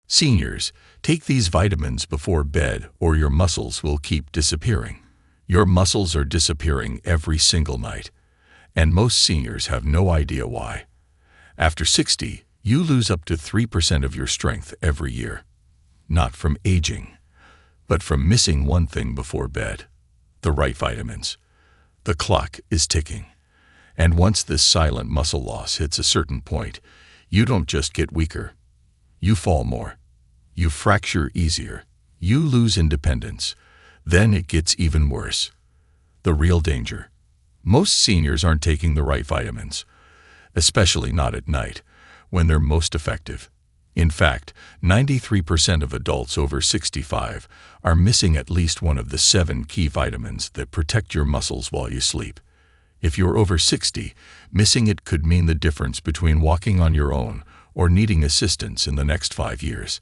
Seniors, take these vitamins before bed or your muscles will keep disappearing. Your muscles are disappearing every single night, and most seniors have no idea why. After 60, you lose up to 3% of your strength every year. Not from aging, but from missing one thing before bed: the right vitamins. The clock is ticking, and once this silent muscle loss hits a certain point, you don't just get weaker. You fall more. You fracture easier. You lose independence. Then it gets even worse. The real danger. Most seniors aren't taking the right vitamins, especially not at night, when they're most effective. In fact, 93% of adults over 65 are missing at least one of the 7 key vitamins that protect your muscles while you sleep. If you're over 60, missing it could mean the difference between walking on your own or needing assistance in the next 5 years.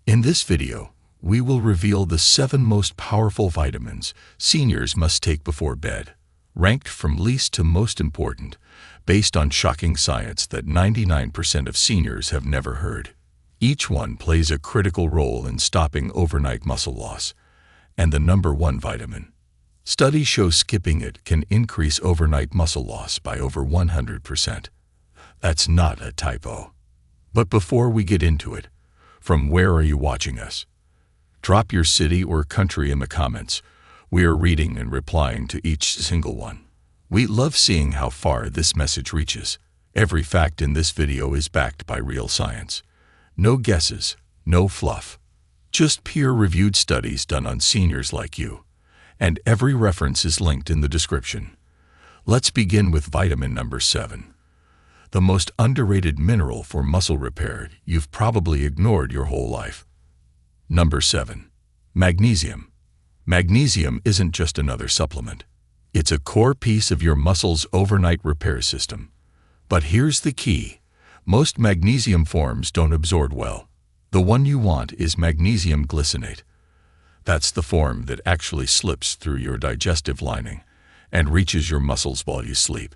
In this video, we will reveal the 7 most powerful vitamins seniors must take before bed, ranked from least to most important, based on shocking science that 99% of seniors have never heard. Each one plays a critical role in stopping overnight muscle loss, and the number 1 vitamin. Studies show skipping it can increase overnight muscle loss by over 100%. That's not a typo. But before we get into it, from where are you watching us? Drop your city or country in the comments. We are reading and replying to each single one. We love seeing how far this message reaches. Every fact in this video is backed by real science. No guesses, no fluff. Just peer-reviewed studies done on seniors like you. And every reference is linked in the description. Let's begin with vitamin number 7. The most underrated mineral for muscle repair you've probably ignored your whole life. Number 7. Magnesium. Magnesium isn't just another supplement. It's a core piece of your muscle's overnight repair system. But here's the key. Most magnesium forms don't absorb well. The one you want is magnesium glycinate. That's the form that actually slips through your digestive lining and reaches your muscles while you sleep.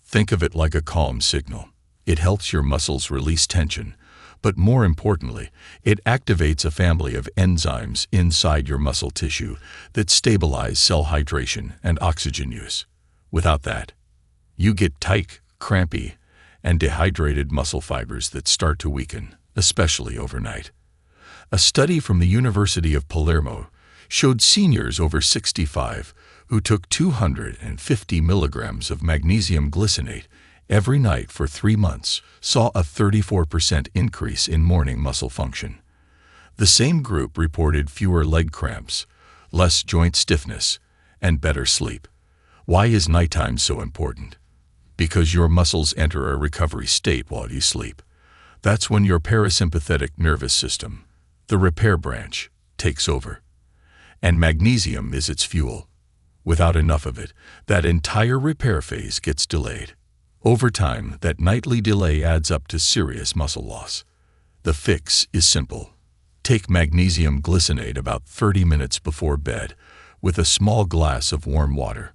Think of it like a calm signal. It helps your muscles release tension, but more importantly, it activates a family of enzymes inside your muscle tissue that stabilize cell hydration and oxygen use. Without that, you get tight, crampy, and dehydrated muscle fibers that start to weaken, especially overnight. A study from the University of Palermo showed seniors over 65 who took 250 milligrams of magnesium glycinate every night for 3 months saw a 34% increase in morning muscle function. The same group reported fewer leg cramps, less joint stiffness, and better sleep. Why is nighttime so important? Because your muscles enter a recovery state while you sleep. That's when your parasympathetic nervous system, the repair branch, takes over. And magnesium is its fuel. Without enough of it, that entire repair phase gets delayed. Over time, that nightly delay adds up to serious muscle loss. The fix is simple. Take magnesium glycinate about 30 minutes before bed with a small glass of warm water.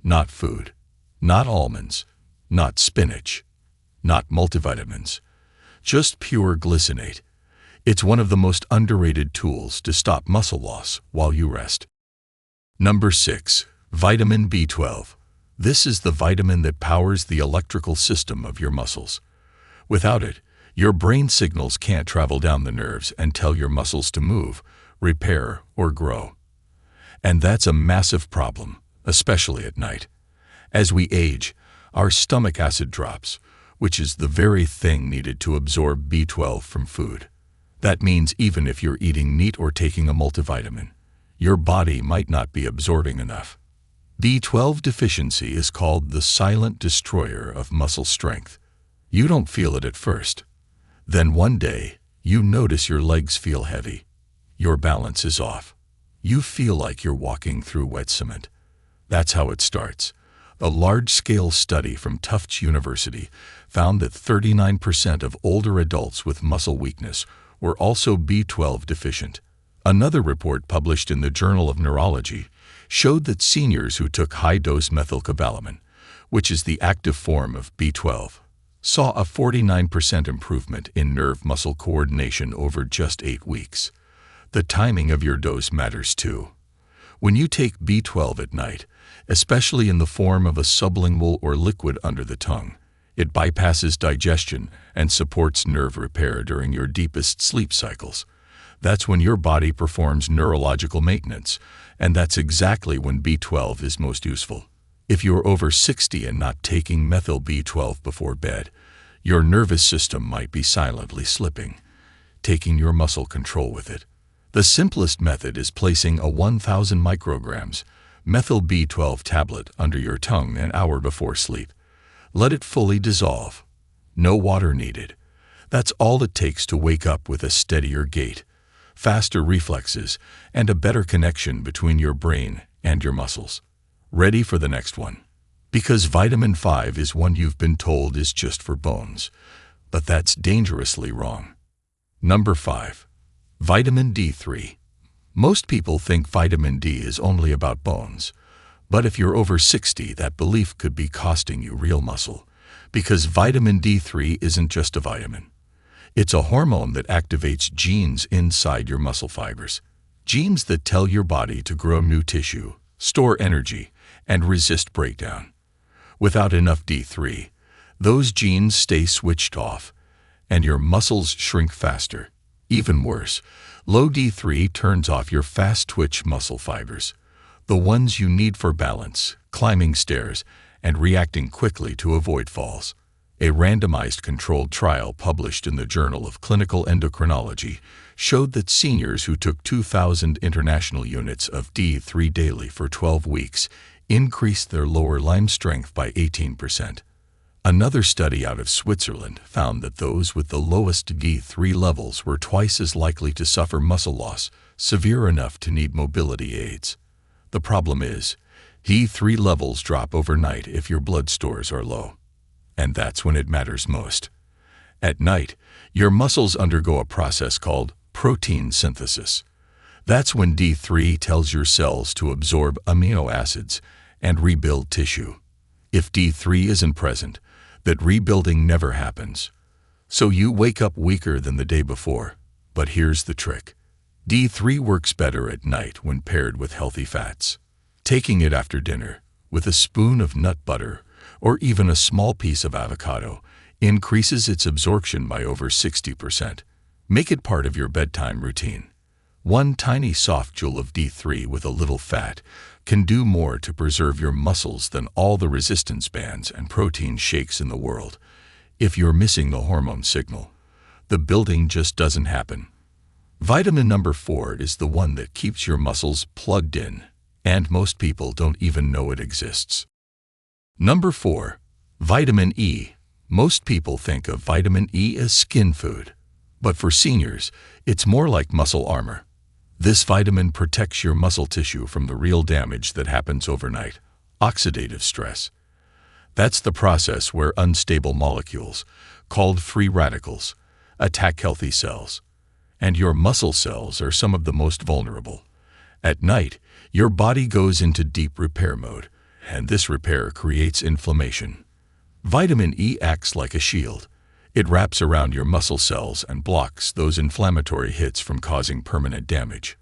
Not food, not almonds, not spinach, not multivitamins, just pure glycinate. It's one of the most underrated tools to stop muscle loss while you rest. Number 6. Vitamin B12. This is the vitamin that powers the electrical system of your muscles. Without it, your brain signals can't travel down the nerves and tell your muscles to move, repair, or grow. And that's a massive problem, especially at night. As we age, our stomach acid drops, which is the very thing needed to absorb B12 from food. That means even if you're eating meat or taking a multivitamin, your body might not be absorbing enough. B12 deficiency is called the silent destroyer of muscle strength. You don't feel it at first. Then one day, you notice your legs feel heavy. Your balance is off. You feel like you're walking through wet cement. That's how it starts. A large-scale study from Tufts University found that 39% of older adults with muscle weakness were also B12 deficient. Another report published in the Journal of Neurology showed that seniors who took high-dose methylcobalamin, which is the active form of B12, saw a 49% improvement in nerve-muscle coordination over just 8 weeks. The timing of your dose matters too. When you take B12 at night, especially in the form of a sublingual or liquid under the tongue, it bypasses digestion and supports nerve repair during your deepest sleep cycles. That's when your body performs neurological maintenance, and that's exactly when B12 is most useful. If you're over 60 and not taking methyl B12 before bed, your nervous system might be silently slipping, taking your muscle control with it. The simplest method is placing a 1,000 micrograms methyl B12 tablet under your tongue an hour before sleep. Let it fully dissolve. No water needed. That's all it takes to wake up with a steadier gait, faster reflexes, and a better connection between your brain and your muscles. Ready for the next one? Because vitamin 5 is one you've been told is just for bones, but that's dangerously wrong. Number 5. Vitamin D3. Most people think vitamin D is only about bones, but if you're over 60, that belief could be costing you real muscle, because vitamin D3 isn't just a vitamin. It's a hormone that activates genes inside your muscle fibers, genes that tell your body to grow new tissue, store energy, and resist breakdown. Without enough D3, those genes stay switched off, and your muscles shrink faster. Even worse, low D3 turns off your fast-twitch muscle fibers, the ones you need for balance, climbing stairs, and reacting quickly to avoid falls. A randomized controlled trial published in the Journal of Clinical Endocrinology showed that seniors who took 2,000 international units of D3 daily for 12 weeks increased their lower limb strength by 18%. Another study out of Switzerland found that those with the lowest D3 levels were twice as likely to suffer muscle loss, severe enough to need mobility aids. The problem is, D3 levels drop overnight if your blood stores are low. And that's when it matters most. At night, your muscles undergo a process called protein synthesis. That's when D3 tells your cells to absorb amino acids and rebuild tissue. If D3 isn't present, that rebuilding never happens. So you wake up weaker than the day before. But here's the trick. D3 works better at night when paired with healthy fats. Taking it after dinner, with a spoon of nut butter, or even a small piece of avocado, increases its absorption by over 60%. Make it part of your bedtime routine. One tiny soft joule of D3 with a little fat can do more to preserve your muscles than all the resistance bands and protein shakes in the world. If you're missing the hormone signal, the building just doesn't happen. Vitamin number 4 is the one that keeps your muscles plugged in, and most people don't even know it exists. Number 4. Vitamin E. Most people think of vitamin E as skin food, but for seniors, it's more like muscle armor. This vitamin protects your muscle tissue from the real damage that happens overnight, oxidative stress. That's the process where unstable molecules, called free radicals, attack healthy cells. And your muscle cells are some of the most vulnerable. At night, your body goes into deep repair mode, and this repair creates inflammation. Vitamin E acts like a shield. It wraps around your muscle cells and blocks those inflammatory hits from causing permanent damage.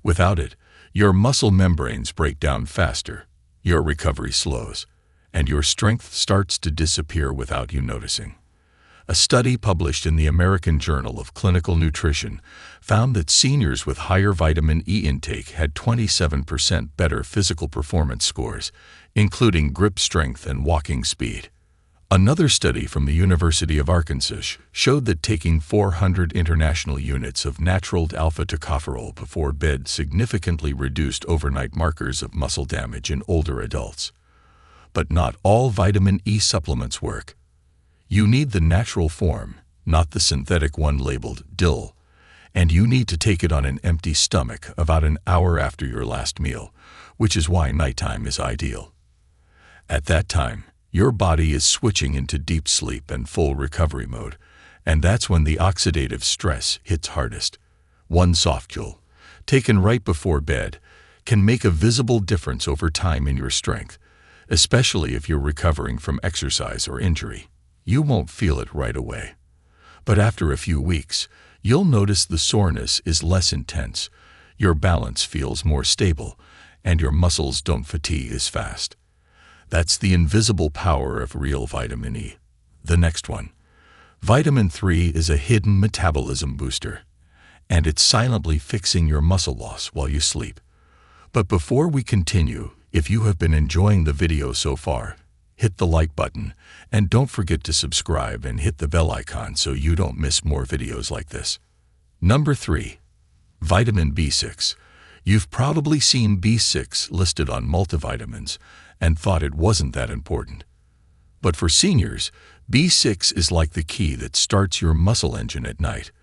Without it, your muscle membranes break down faster, your recovery slows, and your strength starts to disappear without you noticing. A study published in the American Journal of Clinical Nutrition found that seniors with higher vitamin E intake had 27% better physical performance scores, including grip strength and walking speed. Another study from the University of Arkansas showed that taking 400 international units of natural alpha-tocopherol before bed significantly reduced overnight markers of muscle damage in older adults. But not all vitamin E supplements work. You need the natural form, not the synthetic one labeled dill, and you need to take it on an empty stomach about an hour after your last meal, which is why nighttime is ideal. At that time, your body is switching into deep sleep and full recovery mode, and that's when the oxidative stress hits hardest. One softgel, taken right before bed, can make a visible difference over time in your strength, especially if you're recovering from exercise or injury. You won't feel it right away. But after a few weeks, you'll notice the soreness is less intense, your balance feels more stable, and your muscles don't fatigue as fast. That's the invisible power of real vitamin E. The next one. Vitamin 3 is a hidden metabolism booster, and it's silently fixing your muscle loss while you sleep. But before we continue, if you have been enjoying the video so far, hit the like button, and don't forget to subscribe and hit the bell icon so you don't miss more videos like this. Number 3. Vitamin B6. You've probably seen B6 listed on multivitamins and thought it wasn't that important. But for seniors, B6 is like the key that starts your muscle engine at night.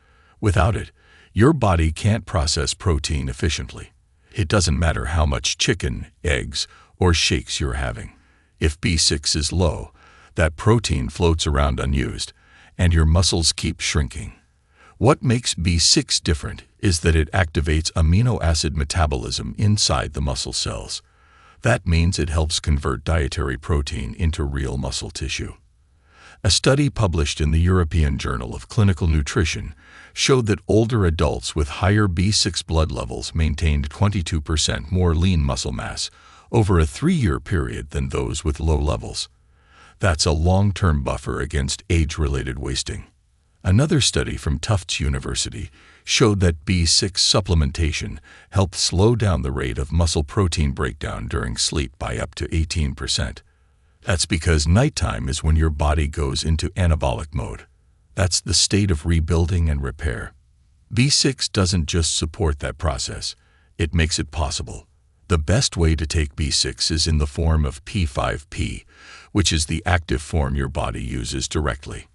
Without it, your body can't process protein efficiently. It doesn't matter how much chicken, eggs, or shakes you're having. If B6 is low, that protein floats around unused, and your muscles keep shrinking. What makes B6 different is that it activates amino acid metabolism inside the muscle cells. That means it helps convert dietary protein into real muscle tissue. A study published in the European Journal of Clinical Nutrition showed that older adults with higher B6 blood levels maintained 22% more lean muscle mass over a 3-year period than those with low levels. That's a long-term buffer against age-related wasting. Another study from Tufts University showed that B6 supplementation helped slow down the rate of muscle protein breakdown during sleep by up to 18%. That's because nighttime is when your body goes into anabolic mode. That's the state of rebuilding and repair. B6 doesn't just support that process, it makes it possible. The best way to take B6 is in the form of P5P, which is the active form your body uses directly.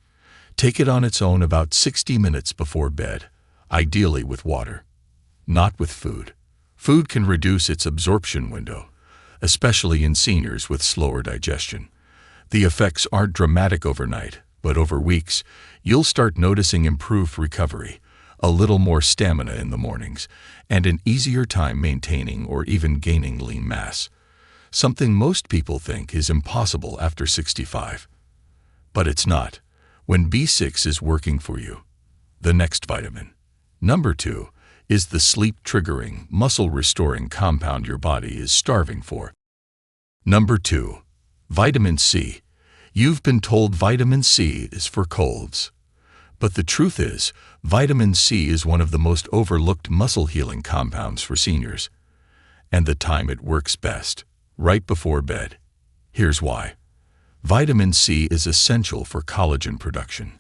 Take it on its own about 60 minutes before bed, ideally with water, not with food. Food can reduce its absorption window, especially in seniors with slower digestion. The effects aren't dramatic overnight, but over weeks, you'll start noticing improved recovery, a little more stamina in the mornings, and an easier time maintaining or even gaining lean mass. Something most people think is impossible after 65. But it's not, when B6 is working for you. The next vitamin. Number 2 is the sleep-triggering, muscle-restoring compound your body is starving for. Number 2. Vitamin C. You've been told vitamin C is for colds. But the truth is, vitamin C is one of the most overlooked muscle-healing compounds for seniors. And the time it works best, right before bed. Here's why. Vitamin C is essential for collagen production.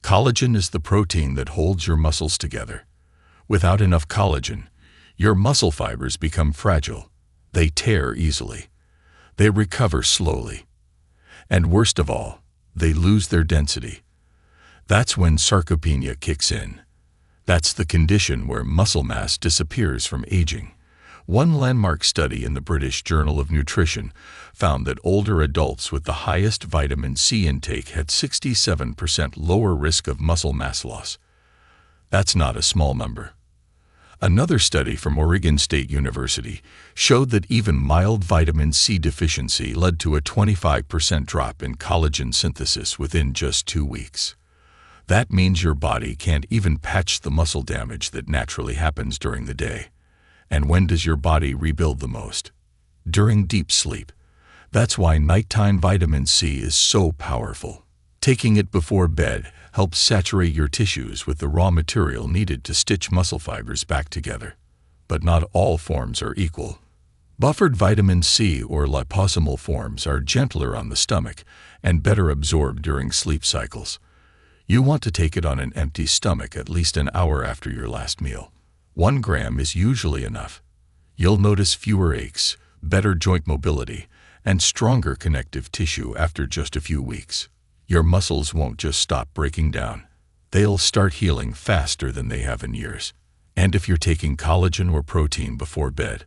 Collagen is the protein that holds your muscles together. Without enough collagen, your muscle fibers become fragile. They tear easily. They recover slowly. And worst of all, they lose their density. That's when sarcopenia kicks in. That's the condition where muscle mass disappears from aging. One landmark study in the British Journal of Nutrition found that older adults with the highest vitamin C intake had 67% lower risk of muscle mass loss. That's not a small number. Another study from Oregon State University showed that even mild vitamin C deficiency led to a 25% drop in collagen synthesis within just 2 weeks. That means your body can't even patch the muscle damage that naturally happens during the day. And when does your body rebuild the most? During deep sleep. That's why nighttime vitamin C is so powerful. Taking it before bed helps saturate your tissues with the raw material needed to stitch muscle fibers back together. But not all forms are equal. Buffered vitamin C or liposomal forms are gentler on the stomach and better absorbed during sleep cycles. You want to take it on an empty stomach at least an hour after your last meal. 1 gram is usually enough. You'll notice fewer aches, better joint mobility, and stronger connective tissue after just a few weeks. Your muscles won't just stop breaking down. They'll start healing faster than they have in years. And if you're taking collagen or protein before bed,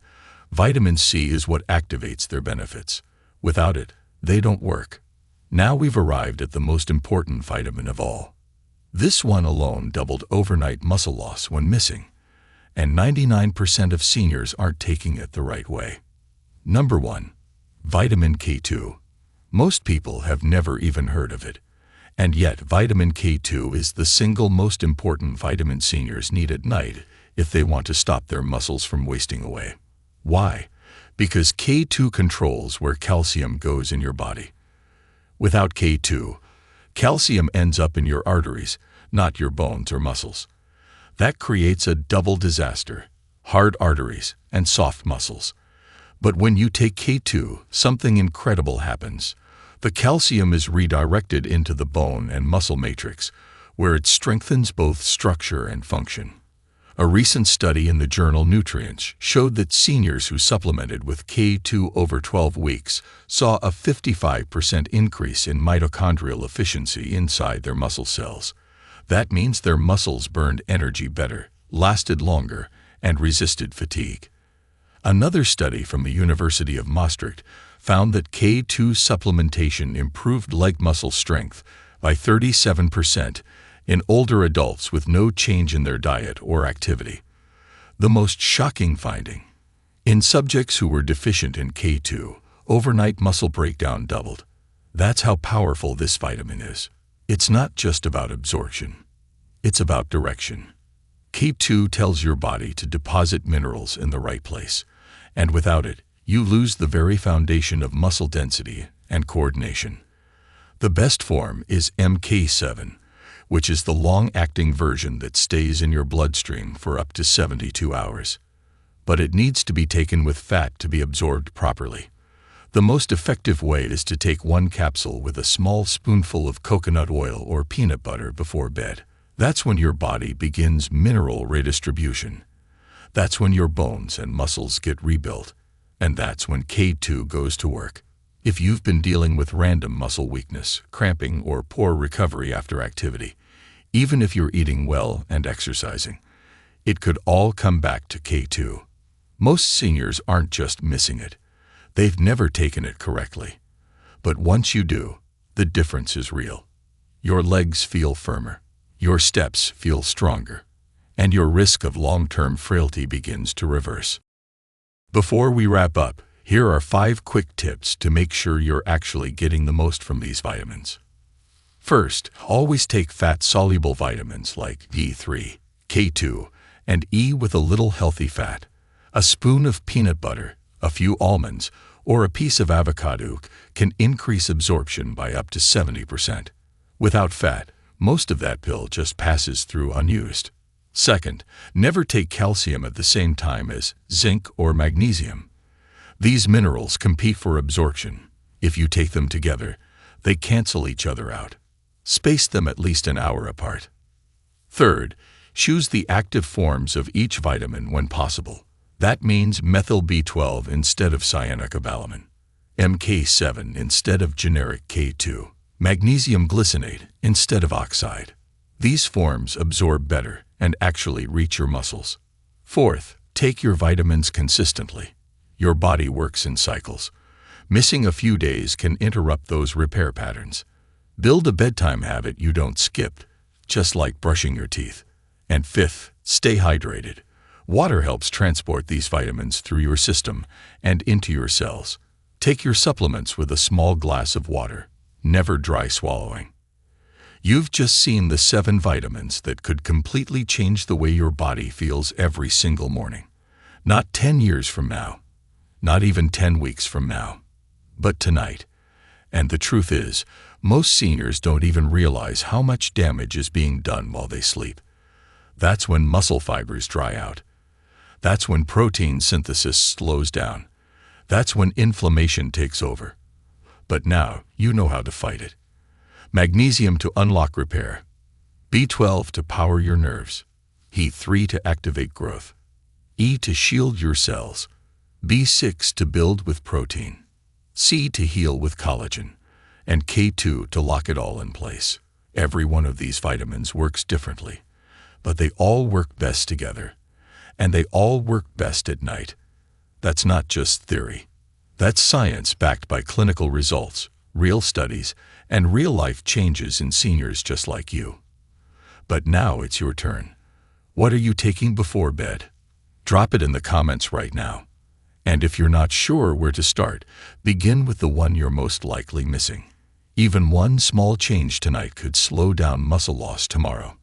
vitamin C is what activates their benefits. Without it, they don't work. Now we've arrived at the most important vitamin of all. This one alone doubled overnight muscle loss when missing, and 99% of seniors aren't taking it the right way. Number 1. Vitamin K2. Most people have never even heard of it, And yet, vitamin K2 is the single most important vitamin seniors need at night if they want to stop their muscles from wasting away. Why? Because K2 controls where calcium goes in your body. Without K2, calcium ends up in your arteries, not your bones or muscles. That creates a double disaster: hard arteries and soft muscles. But when you take K2, something incredible happens. The calcium is redirected into the bone and muscle matrix, where it strengthens both structure and function. A recent study in the journal Nutrients showed that seniors who supplemented with K2 over 12 weeks saw a 55% increase in mitochondrial efficiency inside their muscle cells. That means their muscles burned energy better, lasted longer, and resisted fatigue. Another study from the University of Maastricht found that K2 supplementation improved leg muscle strength by 37% in older adults with no change in their diet or activity. The most shocking finding: in subjects who were deficient in K2, overnight muscle breakdown doubled. That's how powerful this vitamin is. It's not just about absorption. It's about direction. K2 tells your body to deposit minerals in the right place, and without it, you lose the very foundation of muscle density and coordination. The best form is MK7, which is the long-acting version that stays in your bloodstream for up to 72 hours. But it needs to be taken with fat to be absorbed properly. The most effective way is to take one capsule with a small spoonful of coconut oil or peanut butter before bed. That's when your body begins mineral redistribution. That's when your bones and muscles get rebuilt. And that's when K2 goes to work. If you've been dealing with random muscle weakness, cramping, or poor recovery after activity, even if you're eating well and exercising, it could all come back to K2. Most seniors aren't just missing it. They've never taken it correctly. But once you do, the difference is real. Your legs feel firmer, your steps feel stronger, and your risk of long-term frailty begins to reverse. Before we wrap up, here are 5 quick tips to make sure you're actually getting the most from these vitamins. First, always take fat-soluble vitamins like D3, K2, and E with a little healthy fat. A spoon of peanut butter, a few almonds, or a piece of avocado can increase absorption by up to 70%. Without fat, most of that pill just passes through unused. Second, never take calcium at the same time as zinc or magnesium. These minerals compete for absorption. If you take them together, they cancel each other out. Space them at least an hour apart. Third, choose the active forms of each vitamin when possible. That means methyl B12 instead of cyanocobalamin, MK7 instead of generic K2, magnesium glycinate instead of oxide. These forms absorb better and actually reach your muscles. Fourth, take your vitamins consistently. Your body works in cycles. Missing a few days can interrupt those repair patterns. Build a bedtime habit you don't skip, just like brushing your teeth. And fifth, stay hydrated. Water helps transport these vitamins through your system and into your cells. Take your supplements with a small glass of water, never dry swallowing. You've just seen the 7 vitamins that could completely change the way your body feels every single morning. Not 10 years from now, not even 10 weeks from now, but tonight. And the truth is, most seniors don't even realize how much damage is being done while they sleep. That's when muscle fibers dry out. That's when protein synthesis slows down. That's when inflammation takes over. But now you know how to fight it. Magnesium to unlock repair, B12 to power your nerves, E3 to activate growth, E to shield your cells, B6 to build with protein, C to heal with collagen, and K2 to lock it all in place. Every one of these vitamins works differently, but they all work best together, and they all work best at night. That's not just theory. That's science backed by clinical results, real studies, and real-life changes in seniors just like you. But now it's your turn. What are you taking before bed? Drop it in the comments right now. And if you're not sure where to start, begin with the one you're most likely missing. Even one small change tonight could slow down muscle loss tomorrow.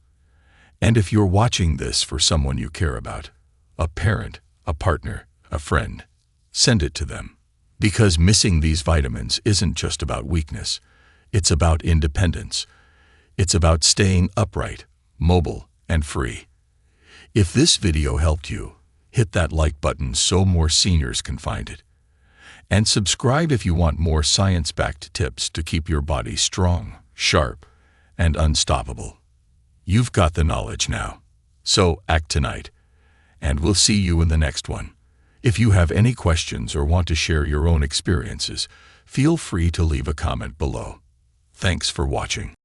And if you're watching this for someone you care about, a parent, a partner, a friend, send it to them. Because missing these vitamins isn't just about weakness. It's about independence. It's about staying upright, mobile, and free. If this video helped you, hit that like button so more seniors can find it. And subscribe if you want more science-backed tips to keep your body strong, sharp, and unstoppable. You've got the knowledge now. So act tonight. And we'll see you in the next one. If you have any questions or want to share your own experiences, feel free to leave a comment below. Thanks for watching.